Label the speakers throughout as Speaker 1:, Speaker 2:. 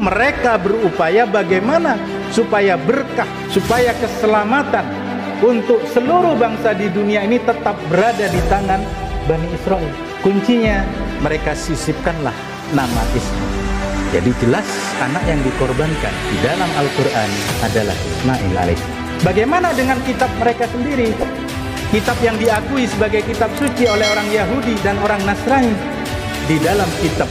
Speaker 1: mereka berupaya bagaimana supaya berkah, supaya keselamatan untuk seluruh bangsa di dunia ini tetap berada di tangan Bani Israel. Kuncinya mereka sisipkanlah nama Ishak. Jadi jelas anak yang dikorbankan di dalam Al-Quran adalah Ismail alaihissalam. Bagaimana dengan kitab mereka sendiri? Kitab yang diakui sebagai kitab suci oleh orang Yahudi dan orang Nasrani. Di dalam kitab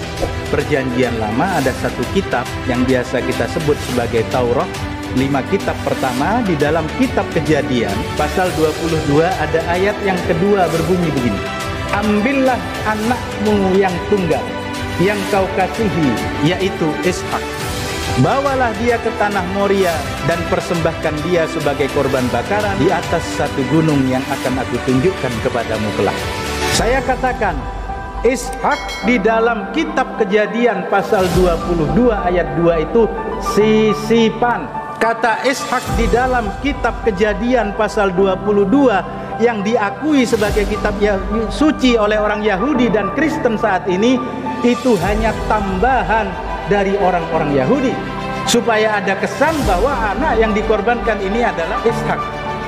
Speaker 1: Perjanjian Lama ada satu kitab yang biasa kita sebut sebagai Taurat. 5 kitab pertama. Di dalam kitab Kejadian pasal 22 ada ayat yang kedua berbunyi begini: ambillah anakmu yang tunggal yang kau kasihi, yaitu Ishak, bawalah dia ke tanah Moria dan persembahkan dia sebagai korban bakaran di atas satu gunung yang akan aku tunjukkan kepadamu kelak. Saya katakan, Ishak di dalam kitab Kejadian pasal 22 ayat 2 itu sisipan. Kata Ishak di dalam kitab Kejadian pasal 22 yang diakui sebagai kitab suci oleh orang Yahudi dan Kristen saat ini, itu hanya tambahan dari orang-orang Yahudi supaya ada kesan bahwa anak yang dikorbankan ini adalah Ishak.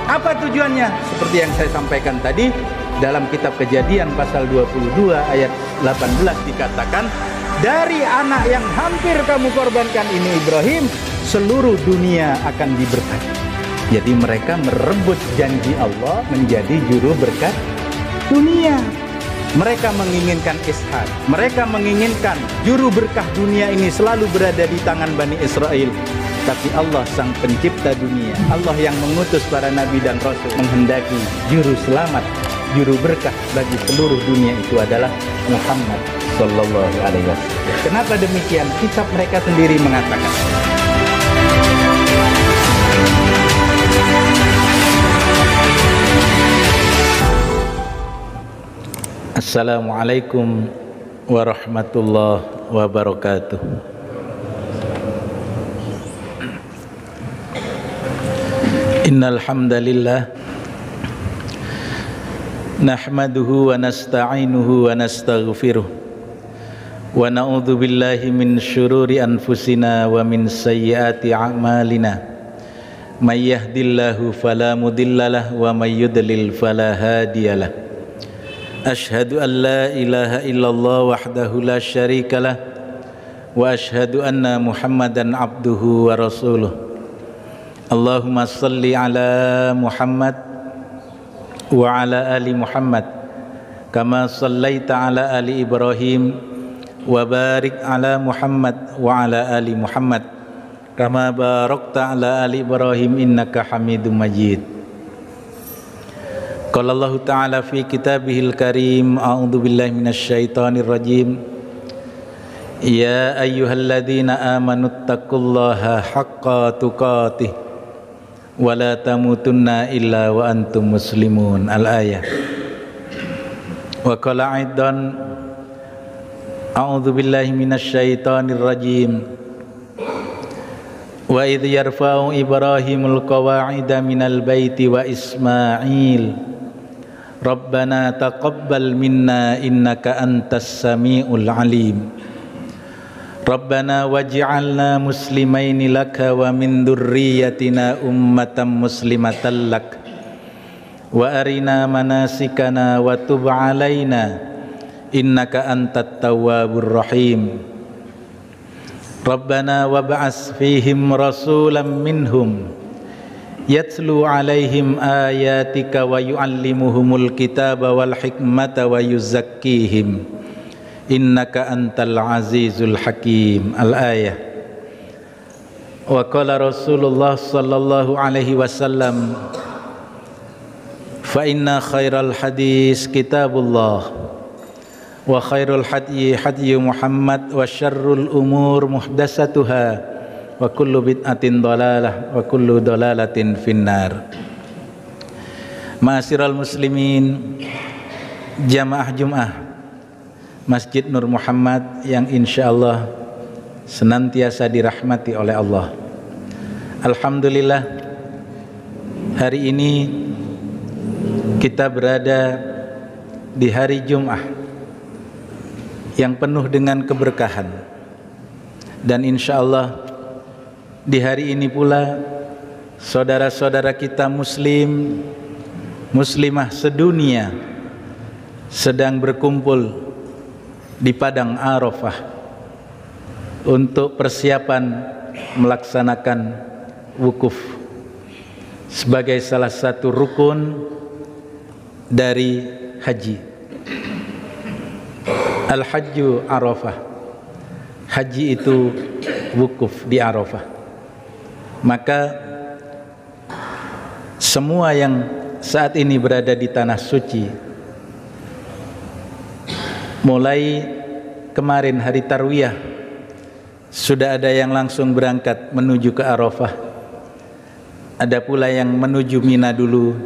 Speaker 1: Apa tujuannya? Seperti yang saya sampaikan tadi, dalam kitab Kejadian pasal 22 ayat 18 dikatakan, dari anak yang hampir kamu korbankan ini Ibrahim, seluruh dunia akan diberkati. Jadi mereka merebut janji Allah menjadi juru berkat dunia. Mereka menginginkan Ishak, mereka menginginkan juru berkah dunia ini selalu berada di tangan Bani Israel. Tapi Allah sang pencipta dunia, Allah yang mengutus para nabi dan rasul, menghendaki juru selamat, juru berkah bagi seluruh dunia itu adalah Muhammad sallallahu alaihi wasallam. Kenapa demikian? Kitab mereka sendiri mengatakan. Assalamualaikum warahmatullahi wabarakatuh. Innal hamdalillah nahmaduhu wa nasta'inuhu wa nastaghfiruh wa na'udzu billahi min syururi anfusina wa min sayyiati a'malina. May yahdihillahu fala mudhillalah wa may yudlil fala hadiyalah. Ashhadu an la ilaha illallah wahdahu la syarikalah wa ashhadu anna Muhammadan abduhu wa rasuluh. Allahumma salli ala Muhammad wa ala ali Muhammad kama sallaita ala ali Ibrahim wa barik ala Muhammad wa ala ali Muhammad kama barakta ala ali Ibrahim innaka Hamidum Majid. Qala Allah Ta'ala fi kitabihil karim, a'udzu billahi minasy syaithanir rajim. Ya ayyuhalladzina amanu taqullaha haqqa tuqatih wa la tamutunna illa wa antum muslimun. Al-ayah. Wa qala aidan a'udzu billahi minasy syaithanir rajim. Wa idh yarfa'u Ibrahimul qawa'ida minal baiti wa Ismail Rabbana taqabbal minna innaka antas sami'ul alim. Rabbana waj'alna muslimaini laka wa min dzurriyyatina ummatan muslimatan lak wa arina manasikana wa tub 'alaina innaka antat tawwabur rahim. Rabbana wab'ats fihim rasulan minhum yatlu alaihim ayatika wa yu'allimuhumul kitaba wal hikmata wa yuzakkihim innaka antal azizul hakim. Al-ayah. Wa qala Rasulullah sallallahu alaihi wasallam, fa inna khairal hadis kitabullah wa khairul hadyi hadyu Muhammad wa syarrul umur muhdatsatuha wa kullu bid'atin dhalalah wa kullu dhalalatin finnar. Ma'asyiral muslimin, jamaah Jumat Masjid Nur Muhammad yang insyaallah senantiasa dirahmati oleh Allah. Alhamdulillah, hari ini kita berada di hari Jumat yang penuh dengan keberkahan, Dan insya Allah di hari ini pula saudara-saudara kita muslim, muslimah sedunia sedang berkumpul di Padang Arafah untuk persiapan melaksanakan wukuf sebagai salah satu rukun dari haji. Al-Hajju Arafah, haji itu wukuf di Arafah. Maka semua yang saat ini berada di tanah suci, mulai kemarin hari Tarwiyah sudah ada yang langsung berangkat menuju ke Arafah, ada pula yang menuju Mina dulu,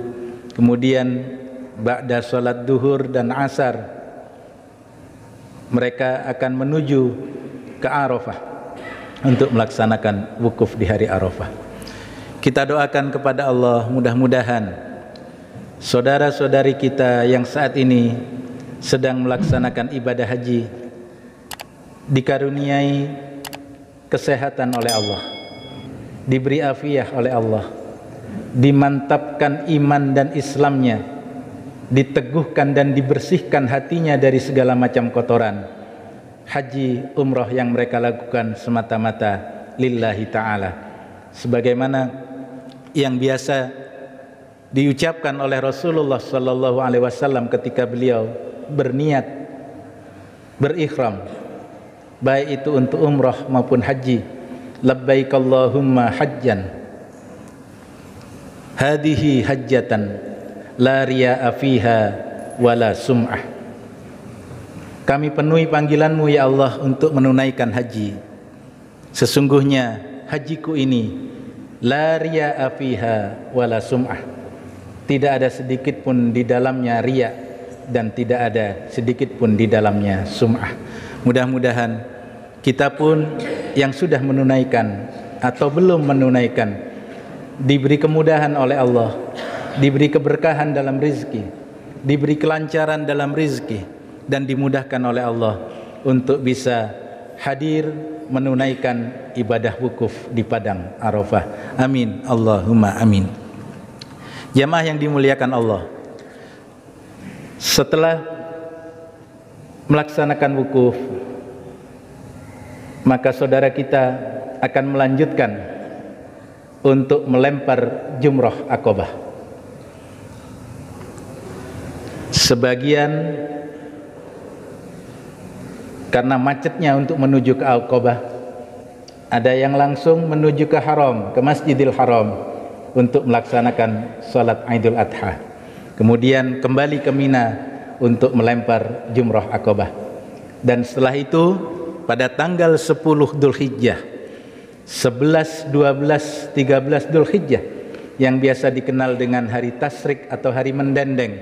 Speaker 1: kemudian ba'da sholat duhur dan asar mereka akan menuju ke Arafah untuk melaksanakan wukuf di hari Arafah. Kita doakan kepada Allah, mudah-mudahan saudara-saudari kita yang saat ini sedang melaksanakan ibadah haji dikaruniai kesehatan oleh Allah, diberi afiah oleh Allah, dimantapkan iman dan Islamnya, diteguhkan dan dibersihkan hatinya dari segala macam kotoran. Haji umrah yang mereka lakukan semata-mata lillahi ta'ala, sebagaimana yang biasa diucapkan oleh Rasulullah sallallahu alaihi wasallam ketika beliau berniat berikhram, baik itu untuk umrah maupun haji. Labbaik Allahumma hajjan, hadihi hajjatan la riya'a fiha wala sum'ah. Kami penuhi panggilanmu ya Allah untuk menunaikan haji. Sesungguhnya hajiku ini la riya'a fiha wala sum'ah, tidak ada sedikit pun di dalamnya riya dan tidak ada sedikit pun di dalamnya sum'ah. Mudah-mudahan kita pun yang sudah menunaikan atau belum menunaikan diberi kemudahan oleh Allah, diberi keberkahan dalam rizki, diberi kelancaran dalam rizki, dan dimudahkan oleh Allah untuk bisa hadir menunaikan ibadah wukuf di Padang Arafah. Amin, Allahumma amin. Jamaah yang dimuliakan Allah, setelah melaksanakan wukuf, maka saudara kita akan melanjutkan untuk melempar jumrah Aqabah. Sebagian karena macetnya untuk menuju ke Aqabah, ada yang langsung menuju ke Haram, ke Masjidil Haram untuk melaksanakan salat Idul Adha. Kemudian kembali ke Mina untuk melempar jumrah Aqabah. Dan setelah itu pada tanggal 10 Dzulhijjah, 11, 12, 13 Dzulhijjah yang biasa dikenal dengan hari Tasyrik atau hari mendendeng,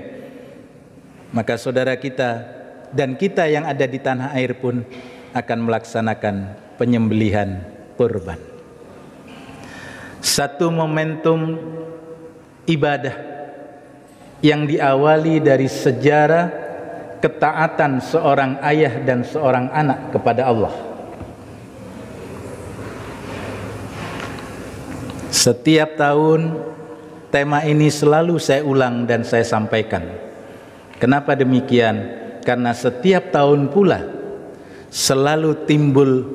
Speaker 1: maka saudara kita dan kita yang ada di tanah air pun akan melaksanakan penyembelihan kurban. Satu momentum ibadah yang diawali dari sejarah ketaatan seorang ayah dan seorang anak kepada Allah. Setiap tahun tema ini selalu saya ulang dan saya sampaikan. Kenapa demikian? Karena setiap tahun pula selalu timbul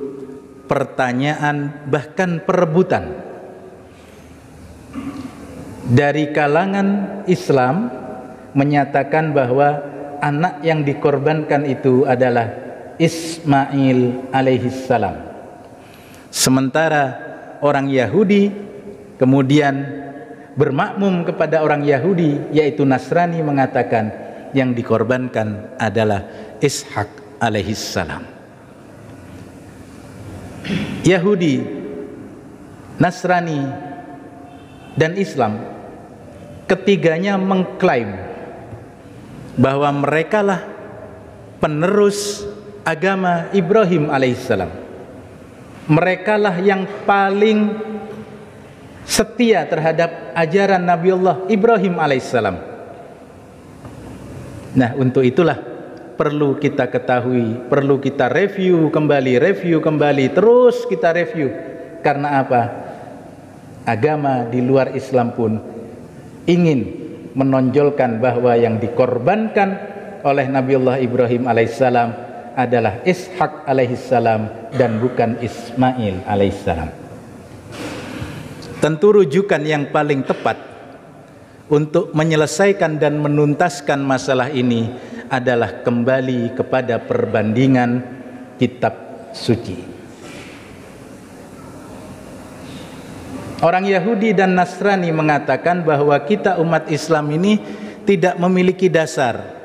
Speaker 1: pertanyaan, bahkan perebutan dari kalangan Islam menyatakan bahwa anak yang dikorbankan itu adalah Ismail alaihissalam. Sementara orang Yahudi kemudian bermakmum kepada orang Yahudi, yaitu Nasrani, mengatakan yang dikorbankan adalah Ishak alaihissalam. Yahudi, Nasrani, dan Islam, ketiganya mengklaim bahwa merekalah penerus agama Ibrahim alaihissalam. Merekalah yang paling setia terhadap ajaran Nabiullah Ibrahim alaihissalam. Nah, untuk itulah perlu kita ketahui, perlu kita review kembali, terus kita review. Karena apa? Agama di luar Islam pun ingin menonjolkan bahwa yang dikorbankan oleh Nabiullah Ibrahim alaihissalam adalah Ishak alaihissalam dan bukan Ismail alaihissalam. Tentu rujukan yang paling tepat untuk menyelesaikan dan menuntaskan masalah ini adalah kembali kepada perbandingan kitab suci. Orang Yahudi dan Nasrani mengatakan bahwa kita umat Islam ini tidak memiliki dasar.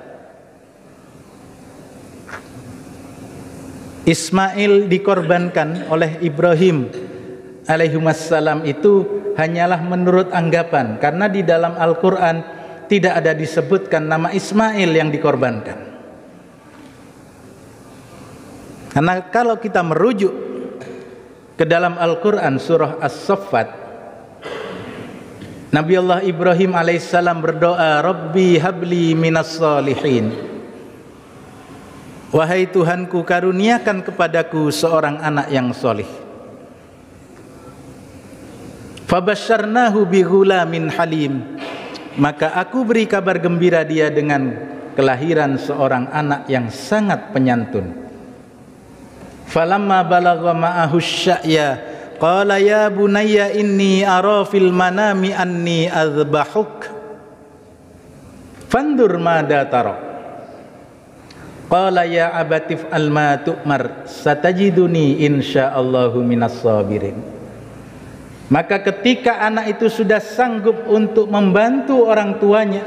Speaker 1: Ismail dikorbankan oleh Ibrahim alaihissalam itu hanyalah menurut anggapan, karena di dalam Al-Quran tidak ada disebutkan nama Ismail yang dikorbankan. Karena kalau kita merujuk ke dalam Al-Quran surah As-Saffat, Nabiullah Ibrahim alaihissalam berdoa, Rabbi habli minas salihin, wahai Tuhanku, karuniakan kepadaku seorang anak yang solih. Fabasyarnahu bighulamin halim, maka aku beri kabar gembira dia dengan kelahiran seorang anak yang sangat penyantun. Falamma balagha ma'ahu sya'ya qala ya bunayya inni ara fil manami anni azbahuk fandur madza tara. Qala ya abatif al ma tu'mar satajiduni insyaallahu minas sabirin. Maka ketika anak itu sudah sanggup untuk membantu orang tuanya,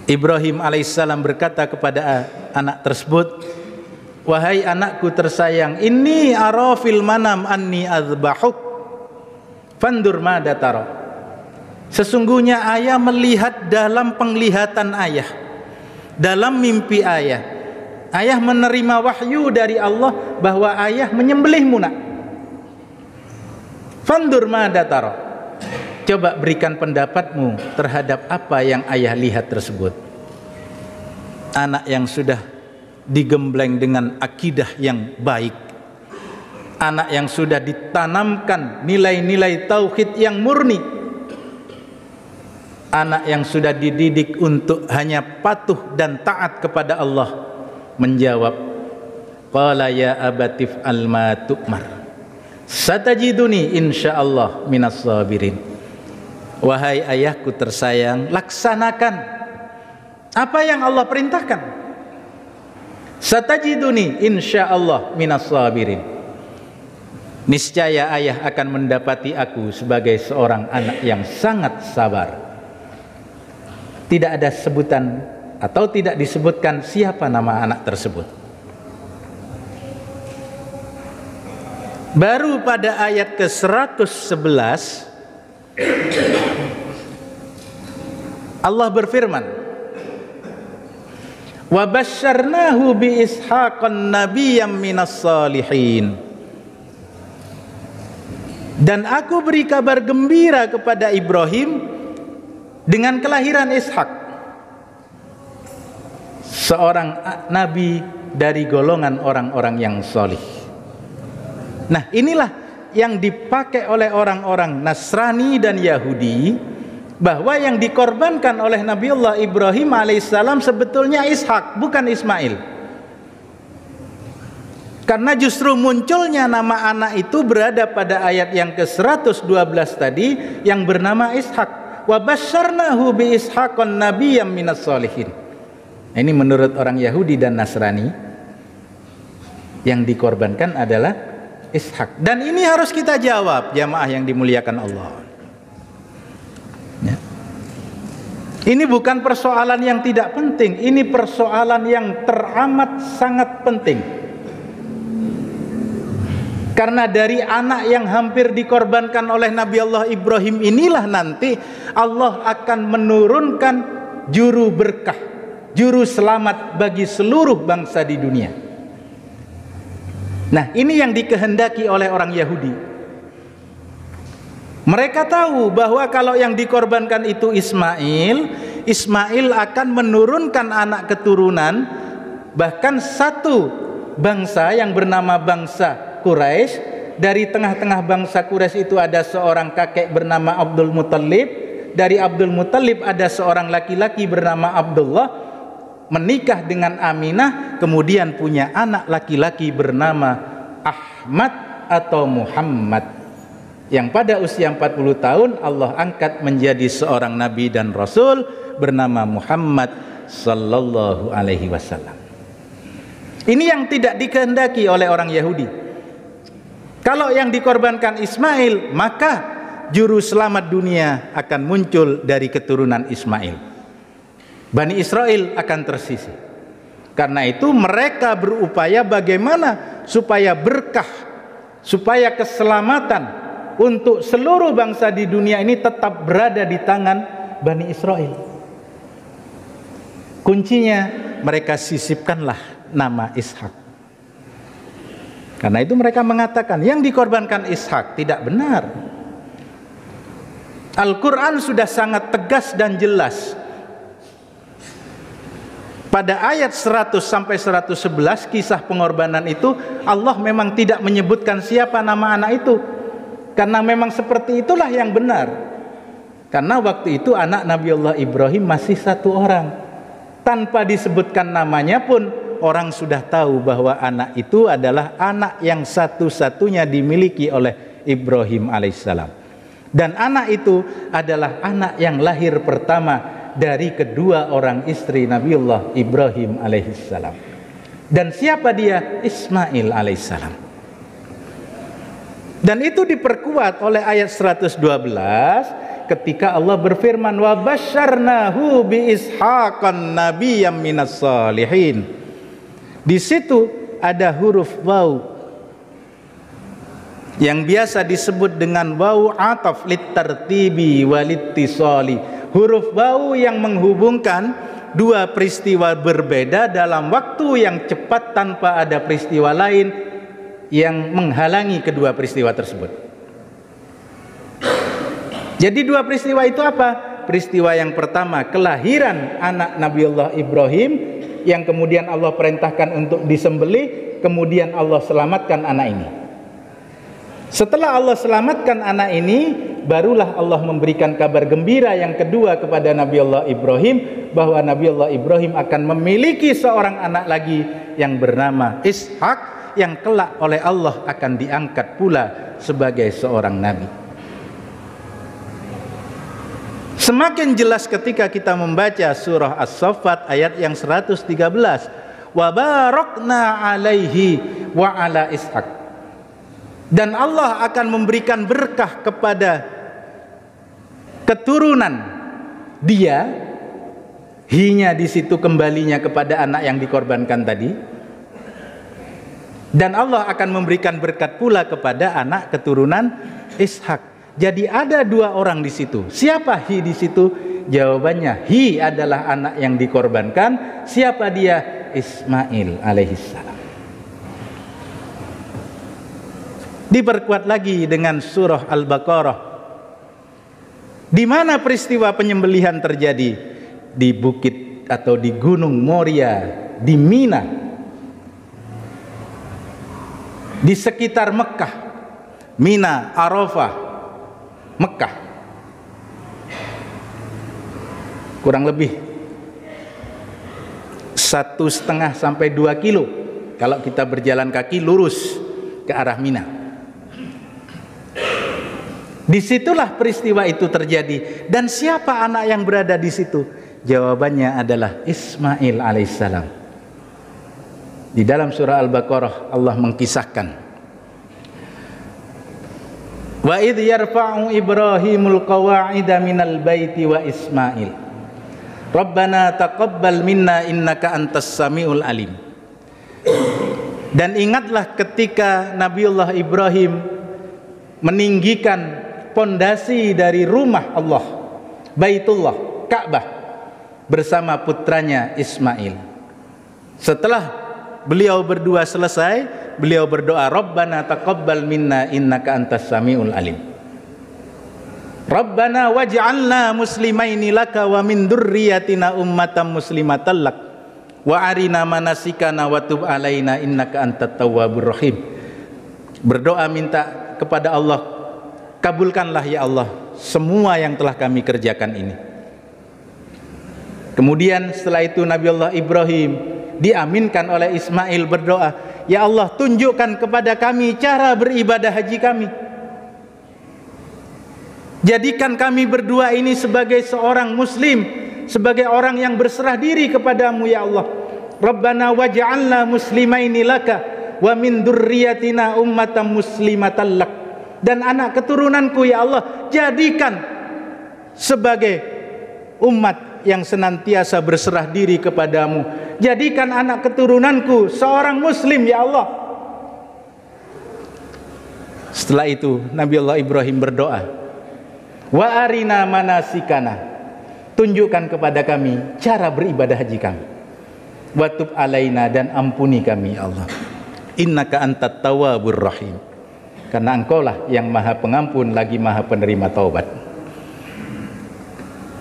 Speaker 1: Ibrahim alaihissalam berkata kepada anak tersebut, wahai anakku tersayang, inni ara fil manam anni azbahuk fandur madza tara. Sesungguhnya ayah melihat dalam penglihatan ayah, dalam mimpi ayah. Ayah menerima wahyu dari Allah bahwa ayah menyembelihmu nak. Fandur madza tara. Coba berikan pendapatmu terhadap apa yang ayah lihat tersebut. Anak yang sudah digembleng dengan akidah yang baik, anak yang sudah ditanamkan nilai-nilai tauhid yang murni, anak yang sudah dididik untuk hanya patuh dan taat kepada Allah, menjawab, qala ya abatif al ma tu'mar satajiduni insyaallah minas sabirin. Wahai ayahku tersayang, laksanakan apa yang Allah perintahkan. Satajiduni insyaallah minas sabirin. Niscaya ayah akan mendapati aku sebagai seorang anak yang sangat sabar. Tidak ada sebutan atau tidak disebutkan siapa nama anak tersebut. Baru pada ayat ke-111 Allah berfirman, wa basyarnahu bi ishaqan nabiyyam minas salihin. Dan aku beri kabar gembira kepada Ibrahim dengan kelahiran Ishak, seorang nabi dari golongan orang-orang yang solih. Nah, inilah yang dipakai oleh orang-orang Nasrani dan Yahudi, bahwa yang dikorbankan oleh Nabiullah Ibrahim alaihissalam sebetulnya Ishak, bukan Ismail. Karena justru munculnya nama anak itu berada pada ayat yang ke-112 tadi yang bernama Ishak. Wa basyarnahu bi ishaqan nabiyyam minas sholihin. Ini menurut orang Yahudi dan Nasrani, yang dikorbankan adalah Ishak. Dan ini harus kita jawab, jamaah yang dimuliakan Allah. Ya. Ini bukan persoalan yang tidak penting, ini persoalan yang teramat sangat penting. Karena dari anak yang hampir dikorbankan oleh Nabi Allah Ibrahim inilah nanti Allah akan menurunkan juru berkah, juru selamat bagi seluruh bangsa di dunia. Nah, ini yang dikehendaki oleh orang Yahudi. Mereka tahu bahwa kalau yang dikorbankan itu Ismail, Ismail akan menurunkan anak keturunan, bahkan satu bangsa yang bernama bangsa Quraisy. Dari tengah-tengah bangsa Quraisy itu ada seorang kakek bernama Abdul Muthalib. Dari Abdul Muthalib ada seorang laki-laki bernama Abdullah, menikah dengan Aminah, kemudian punya anak laki-laki bernama Ahmad atau Muhammad, yang pada usia 40 tahun Allah angkat menjadi seorang nabi dan rasul bernama Muhammad sallallahu alaihi wasallam. Ini yang tidak dikehendaki oleh orang Yahudi. Kalau yang dikorbankan Ismail, maka juru selamat dunia akan muncul dari keturunan Ismail. Bani Israel akan tersisih. Karena itu mereka berupaya bagaimana supaya berkah, supaya keselamatan untuk seluruh bangsa di dunia ini tetap berada di tangan Bani Israel. Kuncinya mereka sisipkanlah nama Ishak. Karena itu mereka mengatakan yang dikorbankan Ishak tidak benar. Al-Quran sudah sangat tegas dan jelas. Pada ayat 100 sampai 111 kisah pengorbanan itu, Allah memang tidak menyebutkan siapa nama anak itu. Karena memang seperti itulah yang benar. Karena waktu itu anak Nabiullah Ibrahim masih satu orang. Tanpa disebutkan namanya pun orang sudah tahu bahwa anak itu adalah anak yang satu-satunya dimiliki oleh Ibrahim alaihissalam. Dan anak itu adalah anak yang lahir pertama dari kedua orang istri Nabiullah Ibrahim alaihissalam. Dan siapa dia? Ismail alaihissalam. Dan itu diperkuat oleh ayat 112 ketika Allah berfirman, wa basyarnahu bi ishaqan nabiyyam minas salihin. Di situ ada huruf waw yang biasa disebut dengan waw ataf litartibi walittisali. Huruf waw yang menghubungkan dua peristiwa berbeda dalam waktu yang cepat tanpa ada peristiwa lain yang menghalangi kedua peristiwa tersebut. Jadi dua peristiwa itu apa? Peristiwa yang pertama, kelahiran anak Nabiullah Ibrahim yang kemudian Allah perintahkan untuk disembelih, kemudian Allah selamatkan anak ini. Setelah Allah selamatkan anak ini, barulah Allah memberikan kabar gembira yang kedua kepada Nabiullah Ibrahim, bahwa Nabiullah Ibrahim akan memiliki seorang anak lagi yang bernama Ishak, yang kelak oleh Allah akan diangkat pula sebagai seorang nabi. Semakin jelas ketika kita membaca surah As-Saffat ayat yang 113. Wa barakna alaihi wa ala Ishak. Dan Allah akan memberikan berkah kepada keturunan dia. Hinya di situ kembalinya kepada anak yang dikorbankan tadi. Dan Allah akan memberikan berkat pula kepada anak keturunan Ishak. Jadi ada dua orang di situ. Siapa Hi di situ? Jawabannya Hi adalah anak yang dikorbankan. Siapa dia? Ismail alaihissalam. Diperkuat lagi dengan surah Al-Baqarah. Di mana peristiwa penyembelihan terjadi? Di bukit atau di Gunung Moria, di Mina, di sekitar Mekah. Mina, Arafah, Mekah, kurang lebih 1,5 sampai 2 kilo kalau kita berjalan kaki lurus ke arah Mina. Disitulah peristiwa itu terjadi. Dan siapa anak yang berada di situ? Jawabannya adalah Ismail alaihissalam. Di dalam surah Al-Baqarah Allah mengkisahkan, wa idh yarfa'u Ibrahimul qawa'ida minal baiti wa Ismail Rabbana taqabbal minna innaka antas samiul alim. Dan ingatlah ketika Nabiullah Ibrahim meninggikan pondasi dari rumah Allah, Baitullah, Ka'bah, bersama putranya Ismail. Setelah beliau berdua selesai, beliau berdoa, Rabbana taqabbal minna innaka antas samiul alim. Rabbana waj'alna muslimaini laka wa min dzurriyyatina ummatan muslimatan lak wa arina manasikana wa tub alaina innaka antat tawwabur rahim. Berdoa minta kepada Allah, kabulkanlah ya Allah semua yang telah kami kerjakan ini. Kemudian setelah itu Nabi Allah Ibrahim diaminkan oleh Ismail berdoa, ya Allah tunjukkan kepada kami cara beribadah haji kami. Jadikan kami berdua ini sebagai seorang muslim, sebagai orang yang berserah diri kepadamu ya Allah. Rabbana waj'alna muslimaini laka wa min dzurriyyatina ummatan muslimatan lak. Dan anak keturunanku ya Allah, jadikan sebagai umat yang senantiasa berserah diri kepadamu. Jadikan anak keturunanku seorang muslim ya Allah. Setelah itu Nabi Allah Ibrahim berdoa, wa arina manasikana, tunjukkan kepada kami cara beribadah haji kami. Wa tub alaina, dan ampuni kami ya Allah. Innaka antat tawwabur rahim, karena engkaulah yang maha pengampun lagi maha penerima taubat.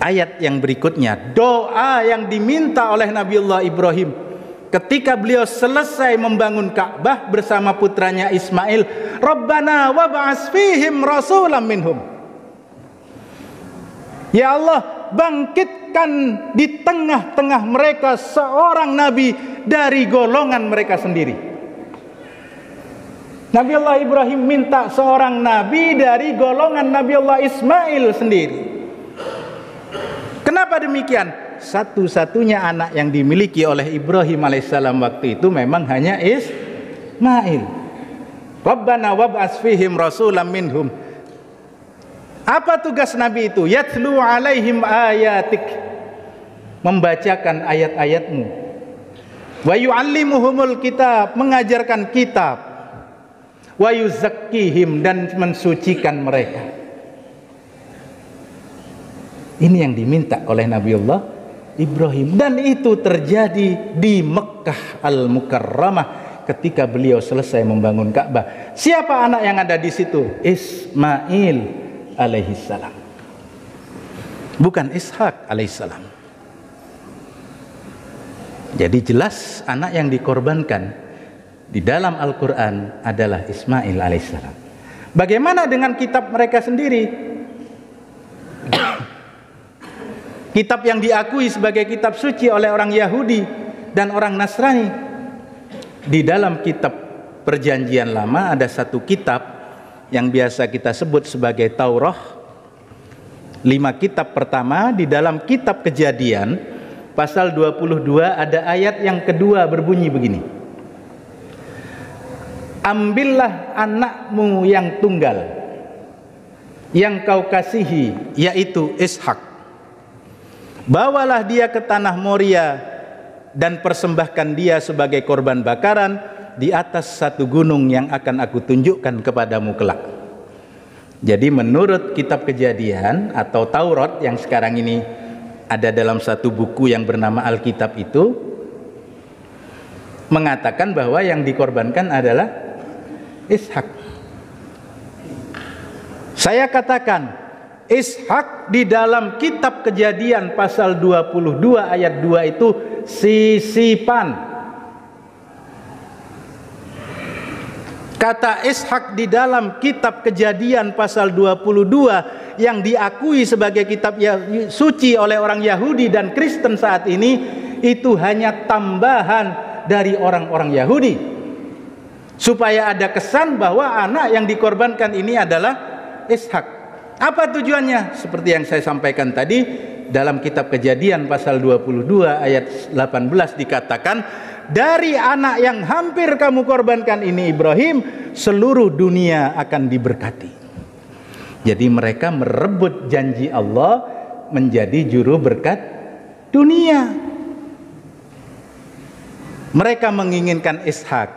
Speaker 1: Ayat yang berikutnya, doa yang diminta oleh Nabiullah Ibrahim ketika beliau selesai membangun Ka'bah bersama putranya Ismail, Rabbana wab'ats fihim rasulam minhum. Ya Allah, bangkitkan di tengah-tengah mereka seorang nabi dari golongan mereka sendiri. Nabiullah Ibrahim minta seorang nabi dari golongan Nabiullah Ismail sendiri. Kenapa demikian? Satu-satunya anak yang dimiliki oleh Ibrahim alaihissalam waktu itu memang hanya Ismail. Rabbana wab'ats fihim rasulam minhum. Apa tugas Nabi itu? Yatlu alaihim ayatik, membacakan ayat-ayatmu. Wa yu'allimuhumul kitab, mengajarkan kitab. Wa yuzakkihim, dan mensucikan mereka. Ini yang diminta oleh Nabiullah Ibrahim, dan itu terjadi di Mekkah Al-Mukarramah ketika beliau selesai membangun Ka'bah. Siapa anak yang ada di situ? Ismail alaihissalam, bukan Ishak alaihissalam. Jadi jelas anak yang dikorbankan di dalam Al-Quran adalah Ismail alaihissalam. Bagaimana dengan kitab mereka sendiri? Kitab yang diakui sebagai kitab suci oleh orang Yahudi dan orang Nasrani. Di dalam kitab Perjanjian Lama ada satu kitab yang biasa kita sebut sebagai Taurah. 5 kitab pertama. Di dalam kitab Kejadian pasal 22 ada ayat yang kedua berbunyi begini, ambillah anakmu yang tunggal yang kau kasihi, yaitu Ishak, bawalah dia ke tanah Moria dan persembahkan dia sebagai korban bakaran di atas satu gunung yang akan aku tunjukkan kepadamu kelak. Jadi menurut kitab Kejadian atau Taurat yang sekarang ini ada dalam satu buku yang bernama Alkitab itu, mengatakan bahwa yang dikorbankan adalah Ishak. Saya katakan Ishak di dalam kitab Kejadian pasal 22 ayat 2 itu sisipan. Kata Ishak di dalam kitab Kejadian pasal 22 yang diakui sebagai kitab suci oleh orang Yahudi dan Kristen saat ini, itu hanya tambahan dari orang-orang Yahudi, supaya ada kesan bahwa anak yang dikorbankan ini adalah Ishak. Apa tujuannya? Seperti yang saya sampaikan tadi, dalam kitab Kejadian pasal 22 ayat 18 dikatakan, dari anak yang hampir kamu korbankan ini Ibrahim, seluruh dunia akan diberkati. Jadi mereka merebut janji Allah menjadi juru berkat dunia. Mereka menginginkan Ishak,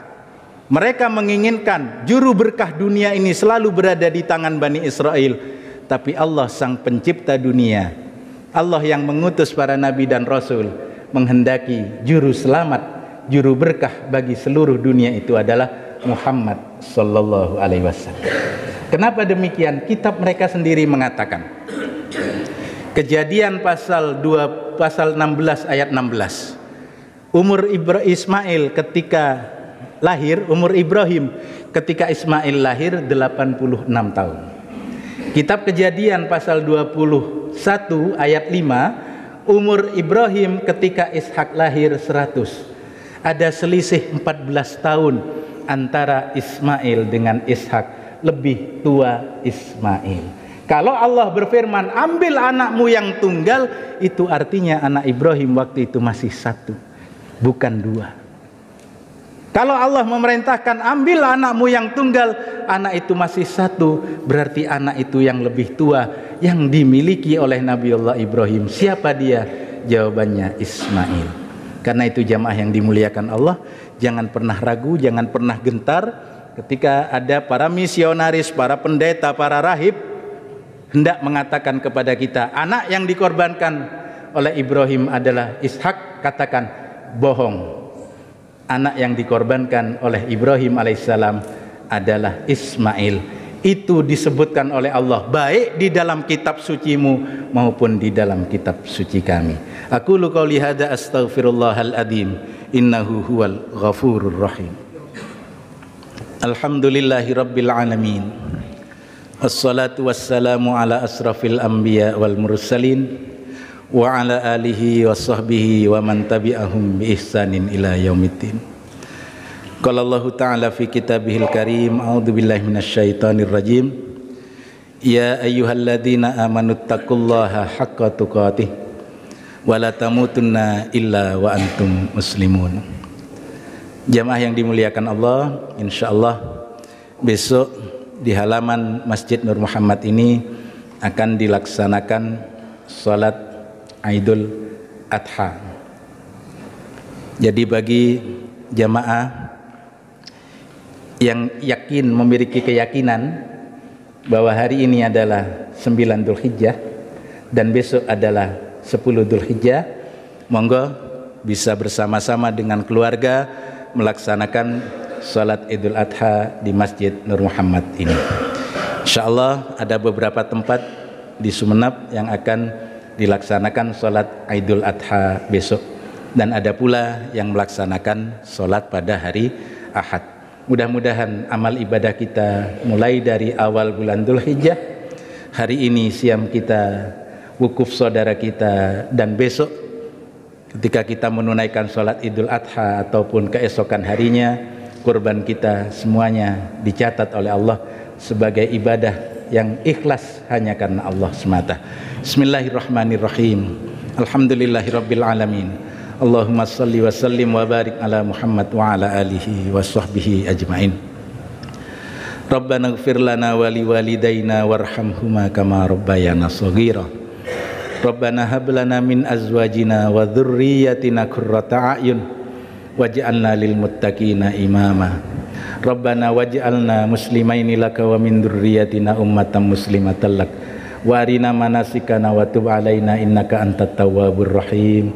Speaker 1: mereka menginginkan juru berkah dunia ini selalu berada di tangan Bani Israel. Tapi Allah sang pencipta dunia, Allah yang mengutus para nabi dan rasul, menghendaki juru selamat, juru berkah bagi seluruh dunia itu adalah Muhammad sallallahu alaihi wasallam. Kenapa demikian? Kitab mereka sendiri mengatakan. Kejadian pasal 16 ayat 16. Umur Ismail ketika lahir, umur Ibrahim ketika Ismail lahir 86 tahun. Kitab Kejadian pasal 21 ayat 5, umur Ibrahim ketika Ishak lahir 100. Ada selisih 14 tahun antara Ismail dengan Ishak, lebih tua Ismail. Kalau Allah berfirman, ambil anakmu yang tunggal, itu artinya anak Ibrahim waktu itu masih 1, bukan 2. Kalau Allah memerintahkan ambil anakmu yang tunggal, anak itu masih 1, berarti anak itu yang lebih tua, yang dimiliki oleh Nabiullah Ibrahim. Siapa dia? Jawabannya Ismail. Karena itu jamaah yang dimuliakan Allah, jangan pernah ragu, jangan pernah gentar ketika ada para misionaris, para pendeta, para rahib hendak mengatakan kepada kita, anak yang dikorbankan oleh Ibrahim adalah Ishak. Katakan, bohong. Anak yang dikorbankan oleh Ibrahim alaihissalam adalah Ismail. Itu disebutkan oleh Allah baik di dalam kitab sucimu maupun di dalam kitab suci kami. Aqulu qouli hadza astaghfirullahal adzim innahu huwal ghafurur rahim. Alhamdulillahi rabbil alamin. Wassalatu wassalamu ala asrafil anbiya wal mursalin wa ala alihi wa sahbihi wa man tabi'ahum bi ihsanin ila yaumiddin. Qala Allah ta'ala fi kitabihil karim, a'udzu billahi minasyaitonir rajim. Ya ayyuhalladzina amanu taqullaha haqqa tuqatih wa la tamutunna illa wa antum muslimun. Jamaah yang dimuliakan Allah, insyaallah besok di halaman Masjid Nur Muhammad ini akan dilaksanakan salat Idul Adha. Jadi bagi jamaah yang yakin, memiliki keyakinan bahwa hari ini adalah 9 Dzulhijjah dan besok adalah 10 Dzulhijjah, monggo bisa bersama-sama dengan keluarga melaksanakan salat Idul Adha di Masjid Nur Muhammad ini. Insyaallah ada beberapa tempat di Sumeneb yang akan dilaksanakan salat Idul Adha besok, dan ada pula yang melaksanakan salat pada hari Ahad. Mudah-mudahan amal ibadah kita mulai dari awal bulan Dzulhijjah, hari ini siam kita, wukuf saudara kita, dan besok ketika kita menunaikan salat Idul Adha ataupun keesokan harinya, kurban kita semuanya dicatat oleh Allah sebagai ibadah yang ikhlas hanya karena Allah semata. Bismillahirrahmanirrahim. Alhamdulillahirabbil alamin. Allahumma shalli wa sallim wa barik ala Muhammad wa ala alihi wa sahbihi ajmain. Rabbana ighfir lana wa liwalidayna warhamhuma kama rabbayana shaghira. Rabbana hab lana min azwajina wa dzurriyyatina qurrata a'yun waj'alna lil muttaqina imama. Rabbana waj'alna muslimaini laka wa min dzurriyyatina ummatan muslimatan lak wa arina manasikana wa tub alaina innaka antat tawwabur rahim.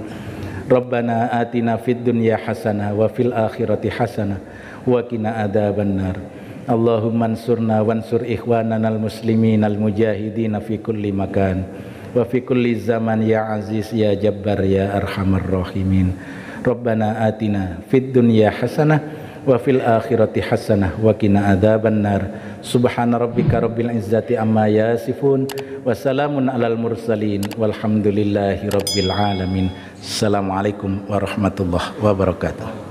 Speaker 1: Rabbana atina fid dunya hasanah wa fil akhirati hasanah wa qina adzabannar. Allahumma ansurna wansur ikhwanana al muslimin al mujahidin fi kulli makan wa fi kulli zaman ya aziz ya jabbar ya arhamar rahimin. Rabbana atina fid dunya hasanah wa fil akhirati hasanah wa qina adzabannar. Subhana rabbika rabbil izzati amma yasifun wa salamun alal mursalin walhamdulillahi rabbil alamin. Assalamualaikum warahmatullahi wabarakatuh.